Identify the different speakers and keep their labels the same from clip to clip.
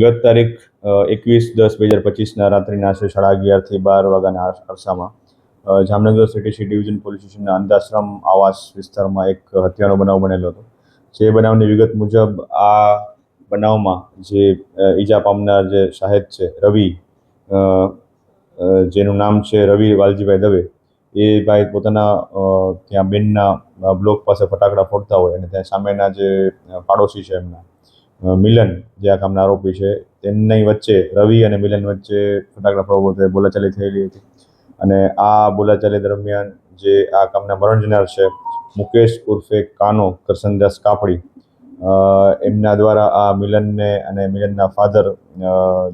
Speaker 1: ગત તારીખ 21/10/2025ના રાત્રિના આશરે 11:30 થી 12 વાગ્યાના અરસામાં Jamnagar city C division police સ્ટેશનના અંધાશ્રમ આવાસ વિસ્તારમાં એક હત્યાનો બનાવ બનેલો હતો. જે બનાવની વિગત મુજબ આ બનાવમાં જે ઈજા પામનાર જે શાહિદ છે રવિ, જેનું નામ છે રવિ વાલજીભાઈ દવે, એ ભાઈ પોતાના ત્યાં બેનના બ્લોક પાસે ફટાકડા ફોડતા હોય અને ત્યાં સામેના જે પાડોશી છે એમના મિલન, જે આ કામના આરોપી છે, તેમની વચ્ચે રવિ અને મિલન વચ્ચે ફટાકડા ફોડવા બાબતે બોલાચાલી થયેલી હતી. અને આ બોલાચાલી દરમિયાન જે આ કામના મરણ જનાર છે મુકેશ ઉર્ફે કાનો કરસનદાસ કાપડી, એમના દ્વારા આ મિલનને અને મિલનના ફાધર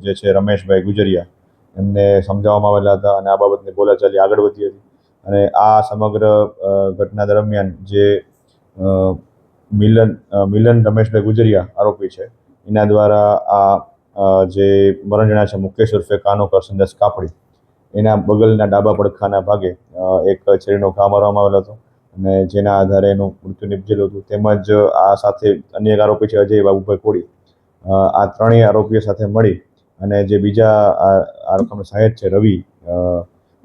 Speaker 1: જે છે રમેશભાઈ ગુજરિયા, એમને સમજાવવામાં આવેલા હતા અને આ બાબતની બોલાચાલી આગળ વધી હતી. અને આ સમગ્ર ઘટના દરમિયાન જે મિલન રમેશભાઈ ગુજરિયા આરોપી છે, એના દ્વારા આ જે મરણ જનાર છે મુકેશ ઉર્ફે કાનો કરસનદાસ કાપડી, એના બગલના ડાબા પડખાના ભાગે એક છરીનો ઘા મારવામાં આવેલો હતો અને જેના આધારે એનું મૃત્યુ નિપજેલું હતું. તેમજ આ સાથે અન્ય એક આરોપી છે અજય બાબુભાઈ કોળી. આ ત્રણેય આરોપીઓ સાથે મળી અને જે બીજા આરોપીનો સાહેબ છે રવિ,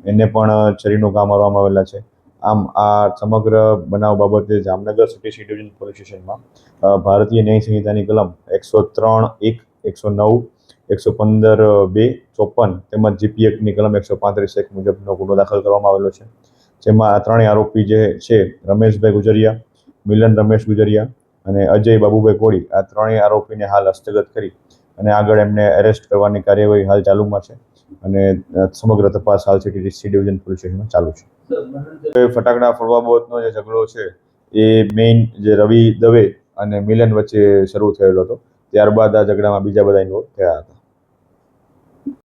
Speaker 1: એને પણ છરીનો ઘા મારવામાં આવેલા છે. આમ આ સમગ્ર બનાવ બાબતે Jamnagar city C division police સ્ટેશનમાં ભારતીય ન્યાય સંહિતાની કલમ 103(1), 109, 115(2), 54 તેમજ જીપી એક્ટની કલમ 135(1) મુજબનો ગુનો દાખલ કરવામાં આવેલો છે. જેમાં આ ત્રણેય આરોપી જે છે રમેશભાઈ ગુજરિયા, મિલન રમેશ ગુજરિયા અને અજય બાબુભાઈ કોળી, આ ત્રણેય આરોપીને હાલ હસ્તગત કરી અને આગળ એમને એરેસ્ટ કરવાની કાર્યવાહી હાલ ચાલુમાં છે અને સમગ્ર તપાસ હાલ સી ડિવિઝન પોલીસ સ્ટેશનમાં ચાલુ છે. ફટાકડા ફોડવા બાબતનો જે ઝઘડો છે એ મેઇન જે રવિ દવે અને મિલન વચ્ચે શરૂ થયેલો હતો. ત્યારબાદ આ ઝઘડામાં બીજા બધા ઇન્વોલ્વ થયા હતા.